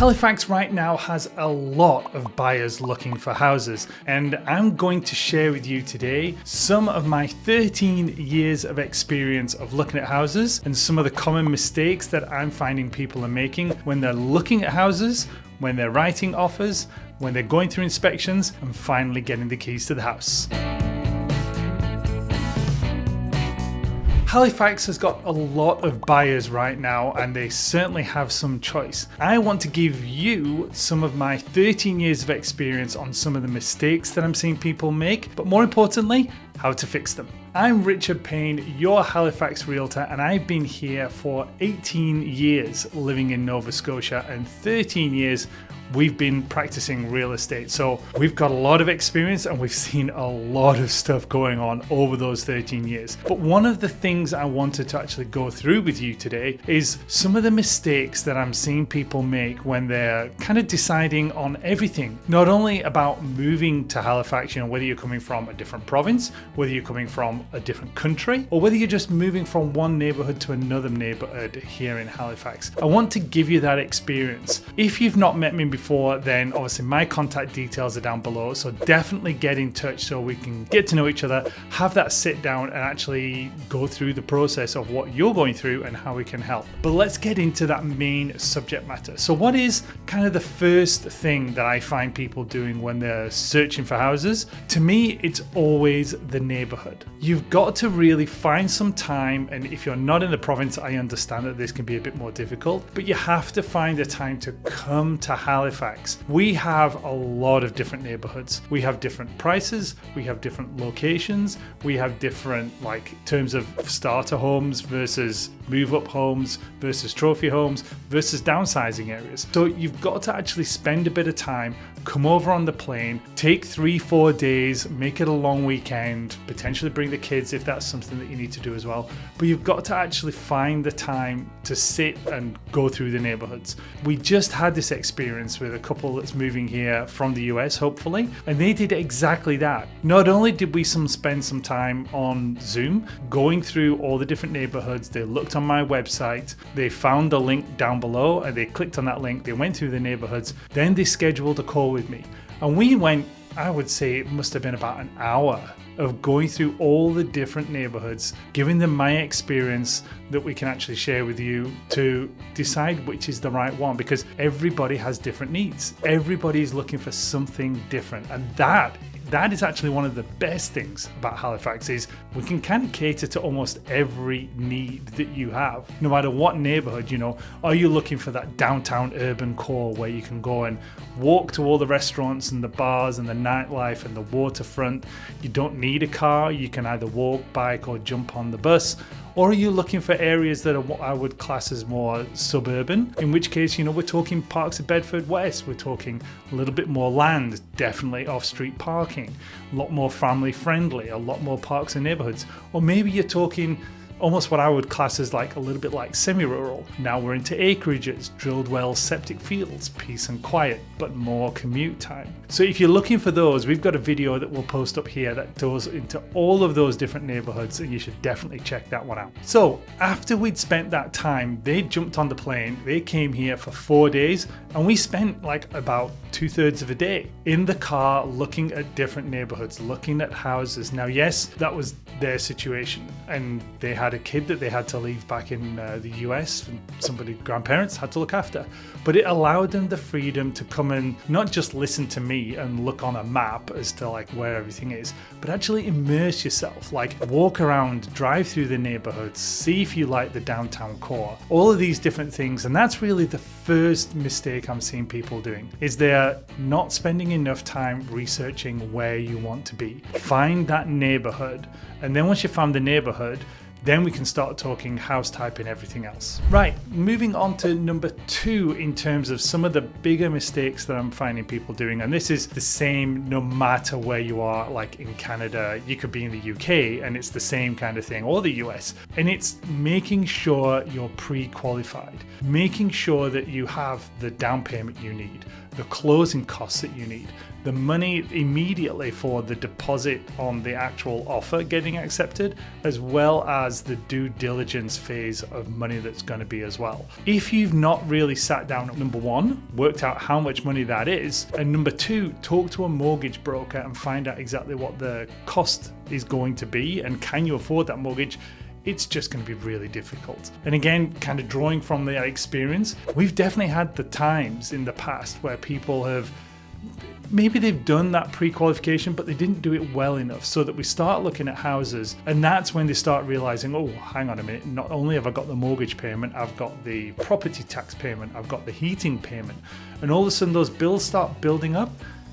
Halifax right now has a lot of buyers looking for houses, and I'm going to share with you today some of my 13 years of experience of looking at houses and some of the common mistakes that I'm finding people are making when they're looking at houses, when they're writing offers, when they're going through inspections, and finally getting the keys to the house. Halifax has got a lot of buyers right now, and they certainly have some choice. I want to give you some of my 13 years of experience on some of the mistakes that I'm seeing people make, but more importantly, how to fix them. I'm Richard Payne, your Halifax realtor, and I've been here for 18 years living in Nova Scotia, and 13 years we've been practicing real estate. So we've got a lot of experience and we've seen a lot of stuff going on over those 13 years. But one of the things I wanted to actually go through with you today is some of the mistakes that I'm seeing people make when they're kind of deciding on everything. Not only about moving to Halifax, whether you're coming from a different province, whether you're coming from a different country, or whether you're just moving from one neighborhood to another neighborhood here in Halifax. I want to give you that experience. If you've not met me before, then obviously my contact details are down below, so definitely get in touch so we can get to know each other, have that sit down and actually go through the process of what you're going through and how we can help. But let's get into that main subject matter. So what is kind of the first thing that I find people doing when they're searching for houses? To me, it's always the neighborhood. You've got to really find some time, and if you're not in the province, I understand that this can be a bit more difficult, but you have to find the time to come to Halifax. We have a lot of different neighborhoods. We have different prices, we have different locations, we have different terms of starter homes versus move-up homes versus trophy homes versus downsizing areas. So you've got to actually spend a bit of time, come over on the plane, take 3-4 days, make it a long weekend, potentially bring the kids if that's something that you need to do as well. But you've got to actually find the time to sit and go through the neighborhoods. We just had this experience with a couple that's moving here from the US, hopefully, and they did exactly that. Not only did we spend some time on Zoom going through all the different neighborhoods, they looked on my website, they found the link down below and they clicked on that link, they went through the neighborhoods, then they scheduled a call with me. And we went, I would say it must have been about an hour of going through all the different neighborhoods, giving them my experience that we can actually share with you to decide which is the right one, because everybody has different needs. Everybody's looking for something different, and that is actually one of the best things about Halifax is we can kind of cater to almost every need that you have. No matter what neighborhood, are you looking for that downtown urban core where you can go and walk to all the restaurants and the bars and the nightlife and the waterfront? You don't need a car, you can either walk, bike or jump on the bus. Or are you looking for areas that are what I would class as more suburban? In which case, we're talking parts of Bedford West, we're talking a little bit more land, definitely off-street parking, a lot more family friendly, a lot more parks and neighborhoods. Or maybe you're talking almost what I would class as a little bit like semi-rural. Now we're into acreages, drilled wells, septic fields, peace and quiet, but more commute time. So if you're looking for those, we've got a video that we'll post up here that goes into all of those different neighborhoods, and you should definitely check that one out. So after we'd spent that time, they jumped on the plane, they came here for 4 days, and we spent about 2/3 of a day in the car looking at different neighborhoods, looking at houses. Now, yes, that was their situation, and they had a kid that they had to leave back in the US, and grandparents had to look after. But it allowed them the freedom to come and not just listen to me and look on a map as to where everything is, but actually immerse yourself, walk around, drive through the neighborhoods, see if you like the downtown core, all of these different things. And that's really the first mistake I'm seeing people doing, is they're not spending enough time researching where you want to be. Find that neighborhood, and then once you found the neighborhood, then we can start talking house type and everything else. Right, moving on to number 2 in terms of some of the bigger mistakes that I'm finding people doing, and this is the same no matter where you are, in Canada, you could be in the UK and it's the same kind of thing, or the US, and it's making sure you're pre-qualified, making sure that you have the down payment you need, the closing costs that you need, the money immediately for the deposit on the actual offer getting accepted, as well as the due diligence phase of money that's going to be as well. If you've not really sat down, number one, worked out how much money that is, and number two, talk to a mortgage broker and find out exactly what the cost is going to be and can you afford that mortgage, it's just going to be really difficult. And again, kind of drawing from the experience, we've definitely had the times in the past where people have, maybe they've done that pre-qualification, but they didn't do it well enough, so that we start looking at houses, and that's when they start realizing, oh, hang on a minute, not only have I got the mortgage payment, I've got the property tax payment, I've got the heating payment, and all of a sudden those bills start building up,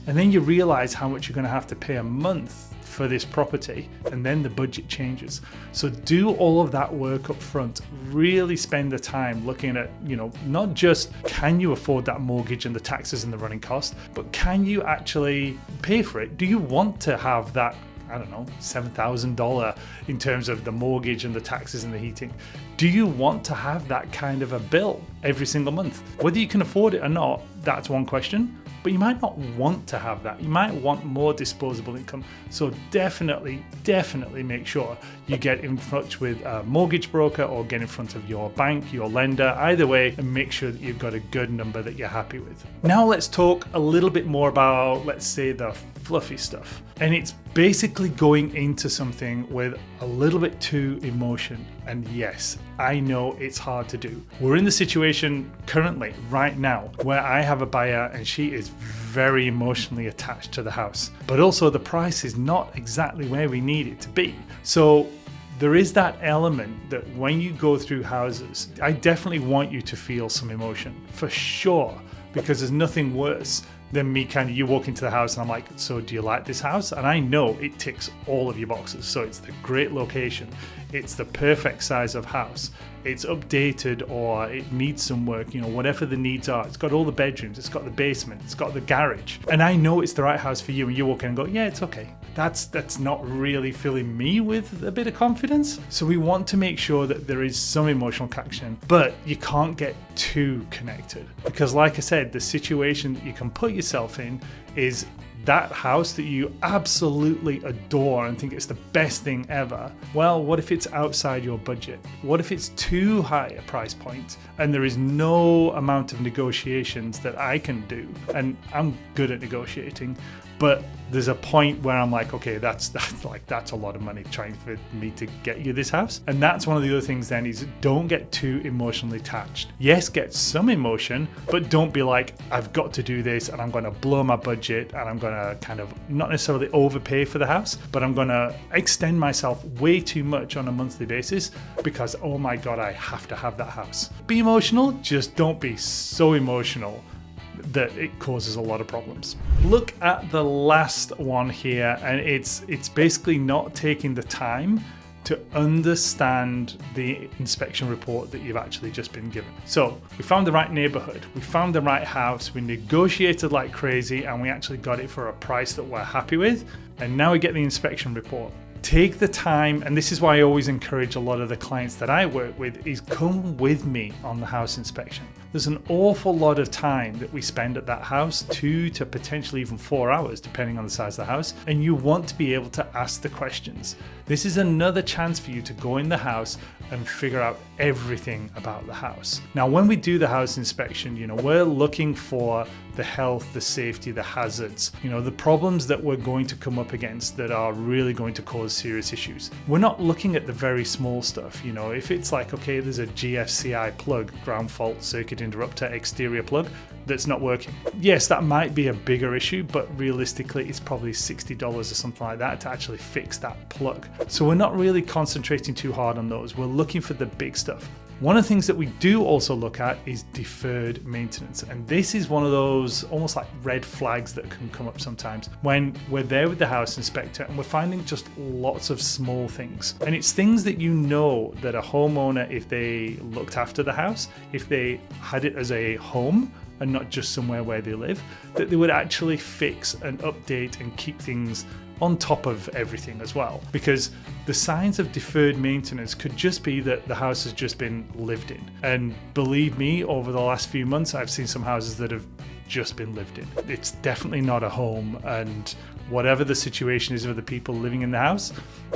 and then you realize how much you're going to have to pay a month for this property, and then the budget changes. So do all of that work up front. Really spend the time looking at, not just can you afford that mortgage and the taxes and the running cost, but can you actually pay for it? Do you want to have that, I don't know, $7,000 in terms of the mortgage and the taxes and the heating? Do you want to have that kind of a bill every single month? Whether you can afford it or not, that's one question. But you might not want to have that. You might want more disposable income. So definitely make sure you get in touch with a mortgage broker or get in front of your bank, your lender, either way, and make sure that you've got a good number that you're happy with. Now let's talk a little bit more about, let's say, the fluffy stuff. And it's basically going into something with a little bit too emotion. And yes, I know it's hard to do. We're in the situation currently, right now, where I have a buyer and she is very emotionally attached to the house, but also the price is not exactly where we need it to be. So there is that element that when you go through houses, I definitely want you to feel some emotion, for sure, because there's nothing worse than me you walk into the house and I'm like, so do you like this house? And I know it ticks all of your boxes. So it's the great location, it's the perfect size of house, it's updated or it needs some work, whatever the needs are. It's got all the bedrooms, it's got the basement, it's got the garage. And I know it's the right house for you, and you walk in and go, yeah, it's okay. That's not really filling me with a bit of confidence. So we want to make sure that there is some emotional connection, but you can't get too connected. Because like I said, the situation that you can put yourself in is that house that you absolutely adore and think it's the best thing ever. Well, what if it's outside your budget? What if it's too high a price point and there is no amount of negotiations that I can do? And I'm good at negotiating, but there's a point where I'm like, okay, that's a lot of money trying for me to get you this house. And that's one of the other things then is don't get too emotionally attached. Yes, get some emotion, but don't be like, I've got to do this and I'm going to blow my budget and I'm going to kind of not necessarily overpay for the house, but I'm going to extend myself way too much on a monthly basis because, oh my God, I have to have that house. Be emotional, just don't be so emotional that it causes a lot of problems. Look at the last one here, and it's basically not taking the time to understand the inspection report that you've actually just been given. So we found the right neighborhood, we found the right house, we negotiated like crazy, and we actually got it for a price that we're happy with, and now we get the inspection report. Take the time, and this is why I always encourage a lot of the clients that I work with, is come with me on the house inspection. There's an awful lot of time that we spend at that house, 2 to potentially even 4 hours, depending on the size of the house, and you want to be able to ask the questions. This is another chance for you to go in the house and figure out everything about the house. Now, when we do the house inspection, we're looking for the health, the safety, the hazards, the problems that we're going to come up against that are really going to cause serious issues. We're not looking at the very small stuff. If it's like, okay, there's a GFCI plug, ground fault circuit interrupter exterior plug, that's not working. Yes, that might be a bigger issue, but realistically, it's probably $60 or something like that to actually fix that plug. So we're not really concentrating too hard on those. We're looking for the big stuff. One of the things that we do also look at is deferred maintenance. And this is one of those almost like red flags that can come up sometimes when we're there with the house inspector and we're finding just lots of small things. And it's things that that a homeowner, if they looked after the house, if they had it as a home and not just somewhere where they live, that they would actually fix and update and keep things on top of everything as well. Because the signs of deferred maintenance could just be that the house has just been lived in. And believe me, over the last few months, I've seen some houses that have just been lived in. It's definitely not a home, and whatever the situation is with the people living in the house,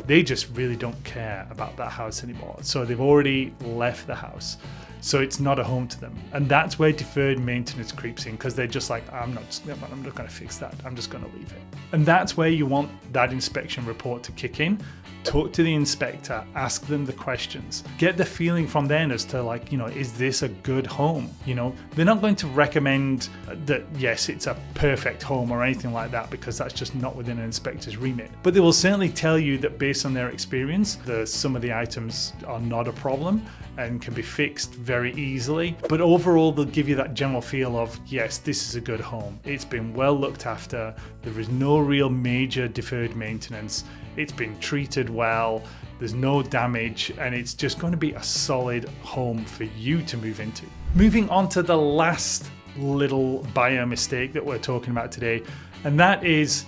they just really don't care about that house anymore. So they've already left the house. So it's not a home to them. And that's where deferred maintenance creeps in, because they're just like, I'm not going to fix that. I'm just going to leave it. And that's where you want that inspection report to kick in. Talk to the inspector, ask them the questions, get the feeling from them as to like, is this a good home? They're not going to recommend that, yes, it's a perfect home or anything like that, because that's just not within an inspector's remit. But they will certainly tell you that based on their experience, some of the items are not a problem and can be fixed very easily. But overall, they'll give you that general feel of, yes, this is a good home. It's been well looked after. There is no real major deferred maintenance. It's been treated well. There's no damage, and it's just going to be a solid home for you to move into. Moving on to the last little buyer mistake that we're talking about today, and that is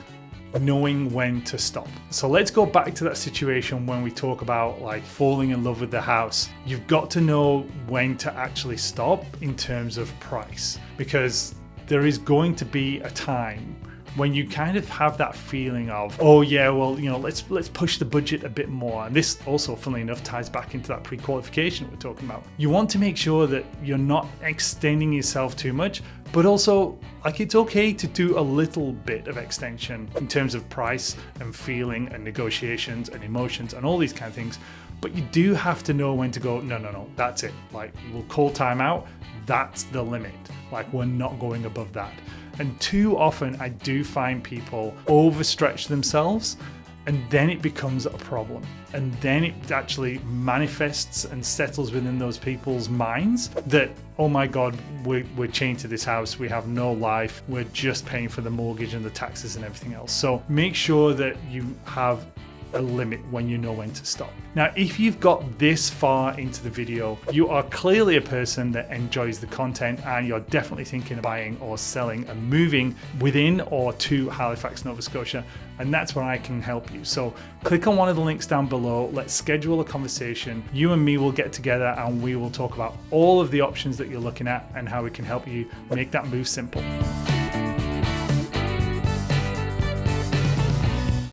knowing when to stop. So let's go back to that situation when we talk about like falling in love with the house. You've got to know when to actually stop in terms of price, because there is going to be a time when you kind of have that feeling of, oh yeah, well, let's push the budget a bit more. And this also, funnily enough, ties back into that pre-qualification we're talking about. You want to make sure that you're not extending yourself too much, but also like it's okay to do a little bit of extension in terms of price and feeling and negotiations and emotions and all these kind of things. But you do have to know when to go, no, that's it. Like, we'll call time out. That's the limit. Like, we're not going above that. And too often I do find people overstretch themselves, and then it becomes a problem. And then it actually manifests and settles within those people's minds that, oh my God, we're chained to this house. We have no life. We're just paying for the mortgage and the taxes and everything else. So make sure that you have a limit when you know when to stop. Now, if you've got this far into the video, you are clearly a person that enjoys the content, and you're definitely thinking of buying or selling and moving within or to Halifax, Nova Scotia, and that's where I can help you. So click on one of the links down below. Let's schedule a conversation. You and me will get together and we will talk about all of the options that you're looking at and how we can help you make that move simple.